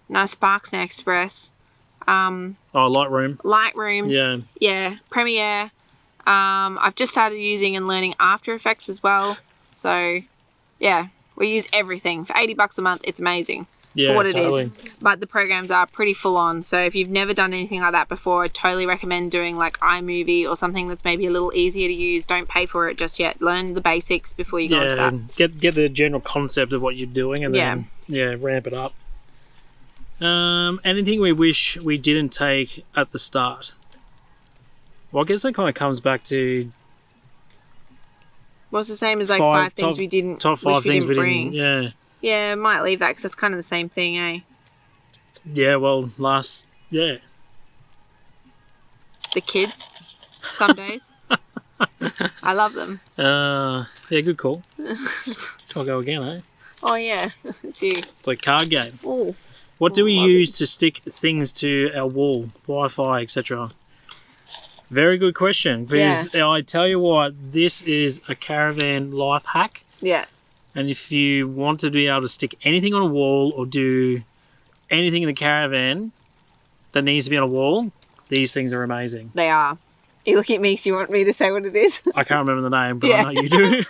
Speaker 1: No, Spark's no Express.
Speaker 2: Lightroom.
Speaker 1: Lightroom. Yeah, Premiere. I've just started using and learning After Effects as well. So, yeah, we use everything. For $80 a month, it's amazing for what it is. But the programs are pretty full on. So if you've never done anything like that before, I totally recommend doing like iMovie or something that's maybe a little easier to use. Don't pay for it just yet. Learn the basics before you go into that.
Speaker 2: Get the general concept of what you're doing and then ramp it up. Anything we wish we didn't take at the start? Well, I guess that kind of comes back to...
Speaker 1: Well, it's the same as like five things we didn't
Speaker 2: Top five things we
Speaker 1: bring.
Speaker 2: didn't...
Speaker 1: Yeah, I might leave that because it's kind of the same thing, eh?
Speaker 2: Yeah, well, The kids, some days. I love them. Yeah, good call. I'll go again, eh?
Speaker 1: Oh, yeah. It's you.
Speaker 2: It's like card game.
Speaker 1: Ooh.
Speaker 2: What do we use to stick things to our wall, Wi-Fi, etc.? Very good question. Because I tell you what, this is a caravan life hack.
Speaker 1: Yeah.
Speaker 2: And if you want to be able to stick anything on a wall or do anything in the caravan that needs to be on a wall, these things are amazing.
Speaker 1: They are. You look at me, so you want me to say what it is?
Speaker 2: I can't remember the name, but I know you do.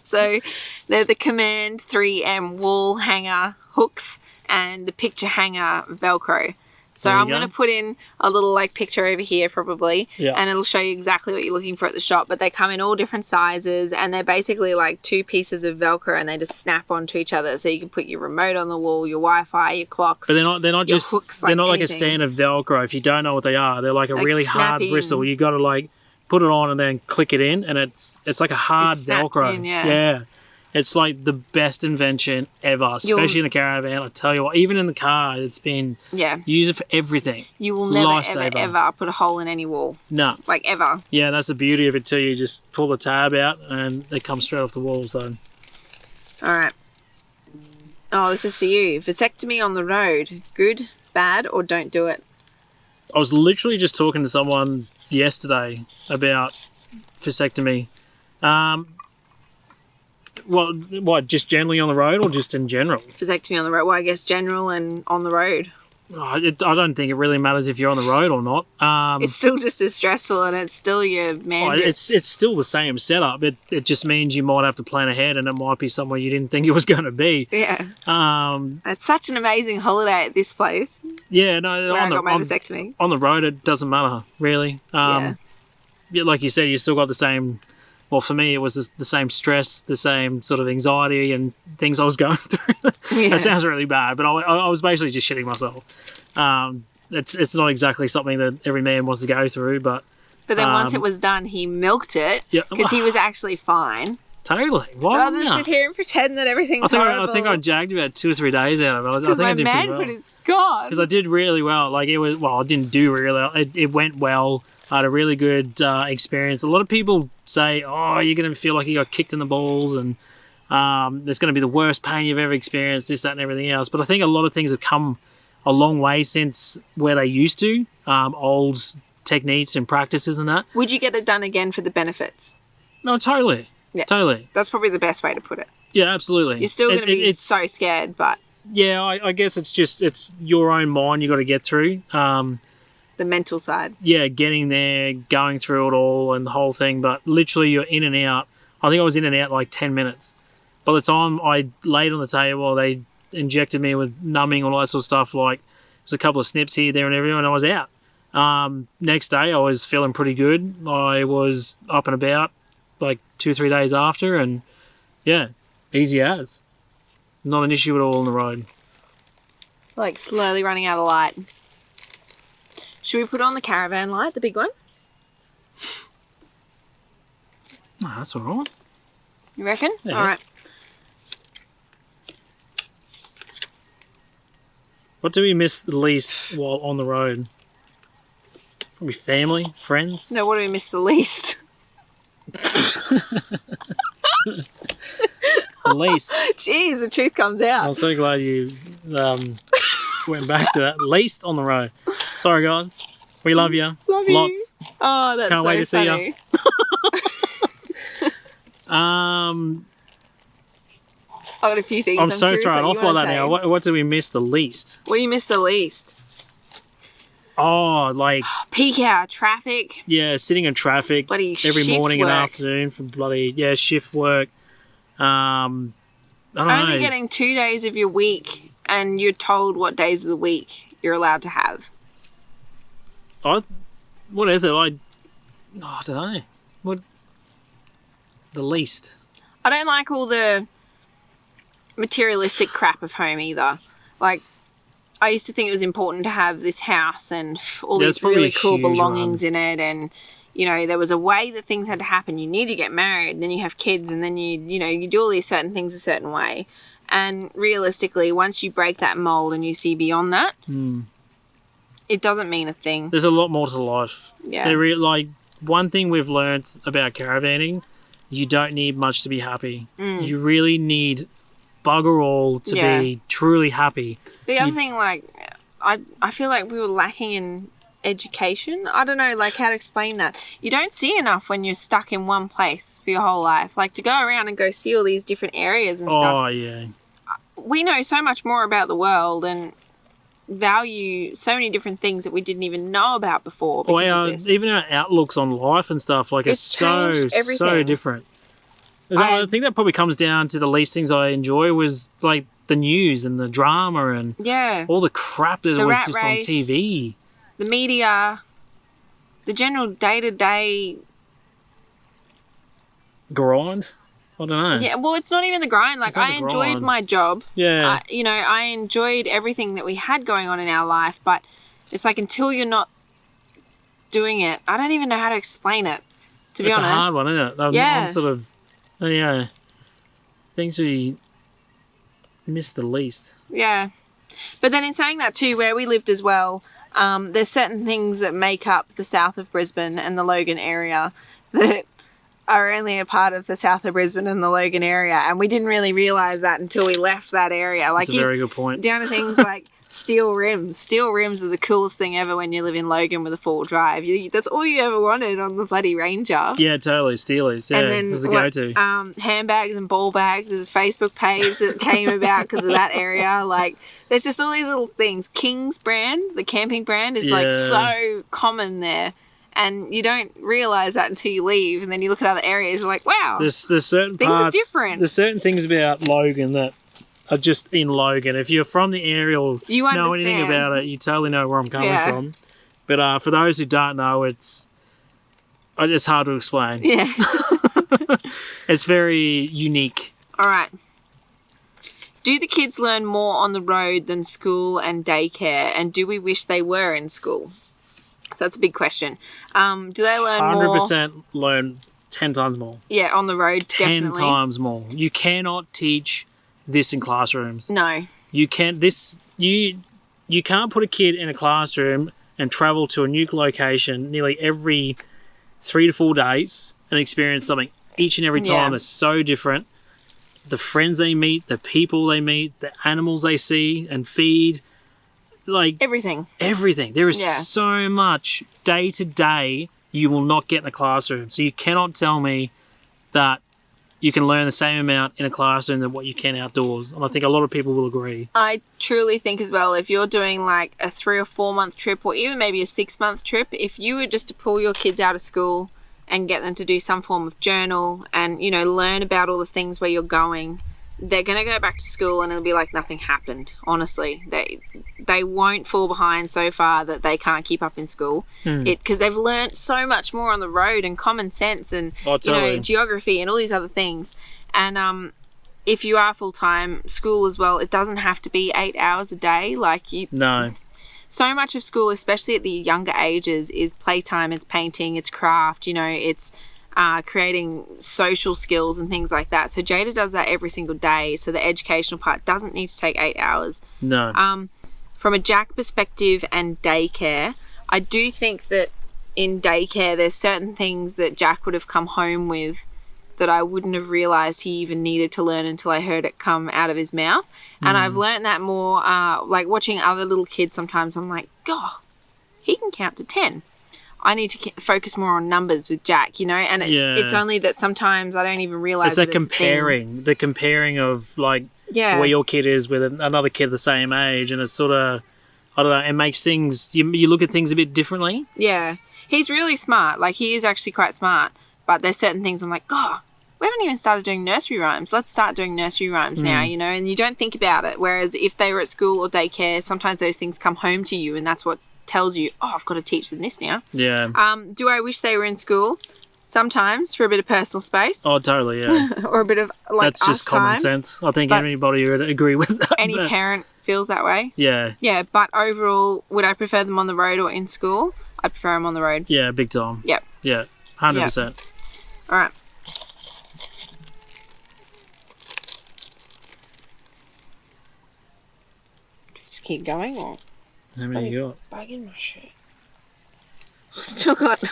Speaker 1: So they're the Command 3M wall hanger hooks and the picture hanger Velcro. So I'm going to put in a little like picture over here probably, and it'll show you exactly what you're looking for at the shop. But they come in all different sizes, and they're basically like two pieces of Velcro, and they just snap onto each other. So you can put your remote on the wall, your Wi-Fi, your clocks.
Speaker 2: But they're not just
Speaker 1: hooks,
Speaker 2: they're not like a standard Velcro. If you don't know what they are, they're like a really hard bristle. You got to like put it on and then click it in, and it's like a hard Velcro. Yeah. It's like the best invention ever, especially in a caravan. I tell you what, even in the car, it's been... Use it for everything.
Speaker 1: You will never, ever put a hole in any wall.
Speaker 2: No.
Speaker 1: Like, ever.
Speaker 2: Yeah, that's the beauty of it too. You just pull the tab out and it comes straight off the wall, so...
Speaker 1: All right. Oh, this is for you. Vasectomy on the road. Good, bad, or don't do it?
Speaker 2: I was literally just talking to someone yesterday about vasectomy. What, just generally on the road or just in general?
Speaker 1: Vasectomy on the road. Well, I guess general and on the road.
Speaker 2: I don't think it really matters if you're on the road or not.
Speaker 1: It's still just as stressful, and it's still your mandate.
Speaker 2: It's still the same setup. It just means you might have to plan ahead, and it might be somewhere you didn't think it was going to be.
Speaker 1: Yeah. It's such an amazing holiday at this place.
Speaker 2: Yeah, no.
Speaker 1: Where I got my vasectomy.
Speaker 2: On the road, it doesn't matter, really. Yeah, like you said, you still got the same... Well, for me, it was the same stress, the same sort of anxiety and things I was going through. That sounds really bad, but I was basically just shitting myself. It's not exactly something that every man wants to go through, but...
Speaker 1: But then once it was done, he milked it because he was actually fine.
Speaker 2: Totally. Why
Speaker 1: I'll just sit here and pretend that everything's horrible.
Speaker 2: I think I jagged about 2 or 3 days out of it.
Speaker 1: Because my manhood is gone.
Speaker 2: Because I did really well. Like, I didn't do really well. It went well. I had a really good experience. A lot of people say, oh, you're going to feel like you got kicked in the balls and there's going to be the worst pain you've ever experienced, this, that, and everything else. But I think a lot of things have come a long way since where they used to, old techniques and practices and that.
Speaker 1: Would you get it done again for the benefits?
Speaker 2: No, totally. Yeah. Totally.
Speaker 1: That's probably the best way to put it.
Speaker 2: Yeah, absolutely.
Speaker 1: You're still going to be so scared, but...
Speaker 2: Yeah, I guess it's your own mind you got to get through.
Speaker 1: The mental side. Yeah,
Speaker 2: getting there, going through it all and the whole thing. But literally you're in and out. I think I was in and out like 10 minutes. By the time I laid on the table, they injected me with numbing, all that sort of stuff. Like, there's a couple of snips here, there and everywhere, and I was out. Next day, I was feeling pretty good. I was up and about like 2 or 3 days after. And, yeah, easy as. Not an issue at all on the road.
Speaker 1: Like slowly running out of light. Should we put on the caravan light, the big one?
Speaker 2: Oh, that's all right.
Speaker 1: You reckon?
Speaker 2: Yeah.
Speaker 1: All right.
Speaker 2: What do we miss the least while on the road? Probably family, friends.
Speaker 1: No, what do we miss the least?
Speaker 2: The least.
Speaker 1: Jeez, the truth comes out.
Speaker 2: I'm so glad you went back to that. Least on the road. Sorry, guys. We love you.
Speaker 1: Love you.
Speaker 2: Lots.
Speaker 1: Oh, that's
Speaker 2: Can't
Speaker 1: so
Speaker 2: wait to see
Speaker 1: funny. I've got a few things.
Speaker 2: I'm so
Speaker 1: curious
Speaker 2: thrown
Speaker 1: what
Speaker 2: off
Speaker 1: you
Speaker 2: by
Speaker 1: wanna
Speaker 2: that
Speaker 1: say.
Speaker 2: now. What do we miss the least?
Speaker 1: What do you miss the least?
Speaker 2: Oh, like,
Speaker 1: Peak hour traffic.
Speaker 2: yeah, sitting in traffic
Speaker 1: Bloody
Speaker 2: every
Speaker 1: shift
Speaker 2: morning and
Speaker 1: work.
Speaker 2: afternoon for bloody, shift work. I don't
Speaker 1: Only
Speaker 2: know.
Speaker 1: getting 2 days of your week, and you're told what days of the week you're allowed to have.
Speaker 2: What is it? I don't know. What? The least.
Speaker 1: I don't like all the materialistic crap of home either. Like, I used to think it was important to have this house and all
Speaker 2: Yeah,
Speaker 1: these
Speaker 2: it's probably
Speaker 1: really
Speaker 2: a
Speaker 1: cool
Speaker 2: huge
Speaker 1: belongings in it, and you know, there was a way that things had to happen. You need to get married, then you have kids, and then you do all these certain things a certain way. And realistically, once you break that mold and you see beyond that, it doesn't mean a thing.
Speaker 2: There's a lot more to life.
Speaker 1: Yeah.
Speaker 2: Like, one thing we've learnt about caravanning, you don't need much to be happy. You really need bugger all to be truly happy.
Speaker 1: The other thing, like, I feel like we were lacking in education. I don't know, like, how to explain that. You don't see enough when you're stuck in one place for your whole life. Like, to go around and go see all these different areas and stuff.
Speaker 2: Oh, yeah.
Speaker 1: We know so much more about the world and value so many different things that we didn't even know about before because of this.
Speaker 2: Even our outlooks on life and stuff, like, it's so
Speaker 1: everything.
Speaker 2: different. I think that probably comes down to the least things I enjoy was, like, the news and the drama and all the crap that was
Speaker 1: rat
Speaker 2: just
Speaker 1: race,
Speaker 2: on TV.
Speaker 1: The media, the general day-to-day
Speaker 2: grind. I don't know.
Speaker 1: Yeah, well, it's not even the grind. Like, I enjoyed my job.
Speaker 2: Yeah.
Speaker 1: I enjoyed everything that we had going on in our life, but it's like until you're not doing it, I don't even know how to explain it, to be honest.
Speaker 2: It's a hard one, isn't it? I'm sort of, things we miss the least.
Speaker 1: Yeah. But then in saying that too, where we lived as well, there's certain things that make up the south of Brisbane and the Logan area that are only a part of the south of Brisbane and the Logan area, and we didn't really realise that until we left that area. Like,
Speaker 2: That's a very good point.
Speaker 1: Down to things like steel rims. Steel rims are the coolest thing ever when you live in Logan with a 4-wheel drive. That's all you ever wanted on the bloody Ranger.
Speaker 2: Yeah, totally. Steelies. Yeah,
Speaker 1: and then
Speaker 2: it was a go-to.
Speaker 1: Handbags and ball bags. There's a Facebook page that came about because of that area. Like, there's just all these little things. King's brand, the camping brand, is like so common there. And you don't realise that until you leave, and then you look at other areas, you're like, wow,
Speaker 2: there's certain
Speaker 1: things
Speaker 2: parts,
Speaker 1: are different.
Speaker 2: There's certain things about Logan that are just in Logan. If you're from the area or
Speaker 1: you
Speaker 2: know anything about it, you totally know where I'm coming from. But for those who don't know, it's hard to explain.
Speaker 1: Yeah.
Speaker 2: It's very unique.
Speaker 1: All right. Do the kids learn more on the road than school and daycare, and do we wish they were in school? So that's a big question. Do they learn
Speaker 2: 100% learn 10 times more.
Speaker 1: Yeah, on the road,
Speaker 2: 10
Speaker 1: definitely.
Speaker 2: times more. You cannot teach this in classrooms.
Speaker 1: No.
Speaker 2: You can't. You can't put a kid in a classroom and travel to a new location nearly every 3 to 4 days and experience something each and every time. It's so different. The friends they meet, the people they meet, the animals they see and feed. Like
Speaker 1: everything.
Speaker 2: There is so much day to day you will not get in a classroom. So you cannot tell me that you can learn the same amount in a classroom than what you can outdoors. And I think a lot of people will agree.
Speaker 1: I truly think as well, if you're doing like a 3 or 4 month trip or even maybe a 6 month trip, if you were just to pull your kids out of school and get them to do some form of journal and, learn about all the things where you're going, they're going to go back to school and it'll be like nothing happened. Honestly, they won't fall behind so far that they can't keep up in school. Because they've learnt so much more on the road and common sense and geography and all these other things. And if you are full-time school as well, it doesn't have to be 8 hours a day.
Speaker 2: No.
Speaker 1: So much of school, especially at the younger ages, is playtime. It's painting, it's craft, it's creating social skills and things like that. So Jada does that every single day. So the educational part doesn't need to take 8 hours.
Speaker 2: No.
Speaker 1: From a Jack perspective and daycare, I do think that in daycare, there's certain things that Jack would have come home with that I wouldn't have realised he even needed to learn until I heard it come out of his mouth. And I've learned that more, like watching other little kids sometimes, I'm like, God, he can count to 10. I need to focus more on numbers with Jack, you know, and it's only that sometimes I don't even realise
Speaker 2: it's the comparing of like where your kid is with another kid the same age, and it's sort of, I don't know, it makes things, you look at things a bit differently.
Speaker 1: Yeah. He's really smart. Like, he is actually quite smart, but there's certain things I'm like, God, we haven't even started doing nursery rhymes. Let's start doing nursery rhymes now, you know, and you don't think about it. Whereas if they were at school or daycare, sometimes those things come home to you, and that's what tells you, oh, I've got to teach them this now.
Speaker 2: Yeah.
Speaker 1: Do I wish they were in school? Sometimes, for a bit of personal space.
Speaker 2: Oh, totally, yeah.
Speaker 1: Or a bit of, like,
Speaker 2: that's just common sense. I think anybody would agree with that.
Speaker 1: Any parent feels that way.
Speaker 2: Yeah.
Speaker 1: Yeah, but overall, would I prefer them on the road or in school? I'd prefer them on the road.
Speaker 2: Yeah, big time.
Speaker 1: Yep.
Speaker 2: Yeah, 100%.
Speaker 1: Yep. All right. Just keep going, or?
Speaker 2: How many you got?
Speaker 1: Bag in my shirt. Still got...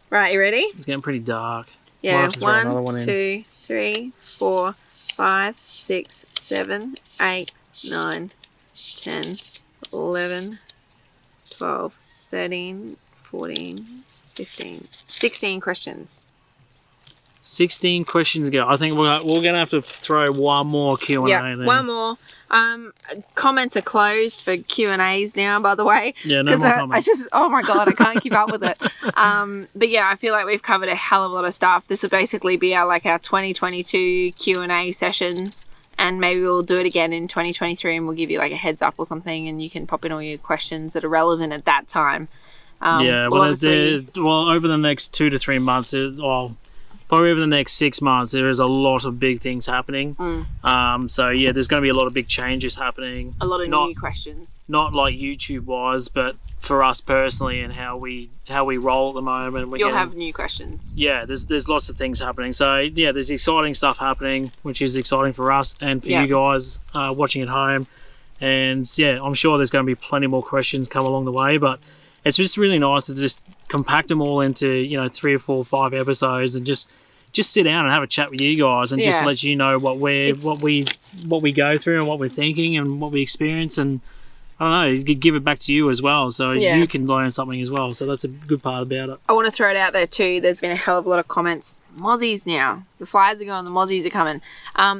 Speaker 1: Right, you ready?
Speaker 2: It's getting pretty dark.
Speaker 1: Yeah, 1, 2, 3, 4, 5, 6, 7, 8, 9, 10, 11, 12, 13, 14, 15, 16 questions.
Speaker 2: 16 questions ago. I think we're going to have to throw one more Q&A then.
Speaker 1: One more. Comments are closed for Q&As now, by the way.
Speaker 2: Yeah, no more comments.
Speaker 1: Oh my God, I can't keep up with it. But yeah, I feel like we've covered a hell of a lot of stuff. This will basically be our 2022 Q&A sessions, and maybe we'll do it again in 2023, and we'll give you like a heads up or something, and you can pop in all your questions that are relevant at that time.
Speaker 2: Well, over the next 2 to 3 months, probably over the next 6 months, there is a lot of big things happening. So yeah, there's going to be a lot of big changes happening.
Speaker 1: A lot of new questions.
Speaker 2: Not like YouTube wise, but for us personally and how we roll at the moment.
Speaker 1: You'll have new questions.
Speaker 2: Yeah, there's lots of things happening. So yeah, there's exciting stuff happening, which is exciting for us and for you guys watching at home. And yeah, I'm sure there's going to be plenty more questions come along the way, but it's just really nice to just compact them all into 3 or 4 or 5 episodes and just sit down and have a chat with you guys and just let you know what we go through and what we're thinking and what we experience, and I don't know, give it back to you as well, so you can learn something as well. So that's a good part about it.
Speaker 1: I want to throw it out there too. There's been a hell of a lot of comments. Mozzies now. The flies are going, the mozzies are coming.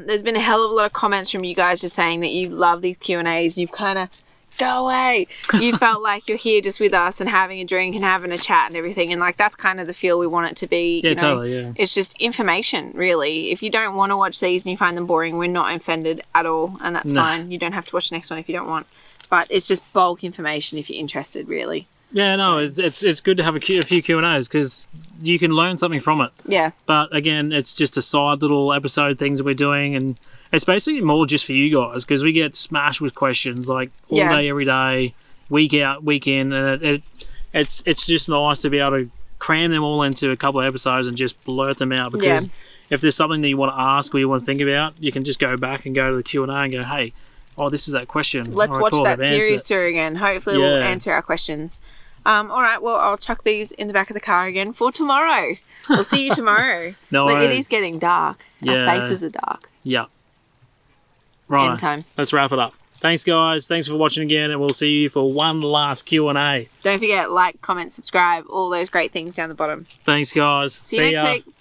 Speaker 1: There's been a hell of a lot of comments from you guys just saying that you love these Q&As. You've kind of go away. You felt like you're here just with us and having a drink and having a chat and everything, and like that's kind of the feel we want it to be.
Speaker 2: Totally. Yeah,
Speaker 1: it's just information, really. If you don't want to watch these and you find them boring, we're not offended at all, and that's fine. You don't have to watch the next one if you don't want, but it's just bulk information if you're interested, really.
Speaker 2: Yeah, no, it's good to have a few Q&As because you can learn something from it.
Speaker 1: Yeah.
Speaker 2: But again, it's just a side little episode things that we're doing, and it's basically more just for you guys because we get smashed with questions like all day, every day, week out, week in, and it's just nice to be able to cram them all into a couple of episodes and just blurt them out because if there's something that you want to ask or you want to think about, you can just go back and go to the Q&A and go, hey, this is that question.
Speaker 1: Let's watch that series through again. Hopefully we'll answer our questions. All right, well, I'll chuck these in the back of the car again for tomorrow. We'll see you tomorrow. It is getting dark. Our faces are dark.
Speaker 2: Yeah. Right.
Speaker 1: End time.
Speaker 2: Let's wrap it up. Thanks, guys. Thanks for watching again, and we'll see you for one last Q&A.
Speaker 1: Don't forget, like, comment, subscribe, all those great things down the bottom.
Speaker 2: Thanks, guys.
Speaker 1: See you next week.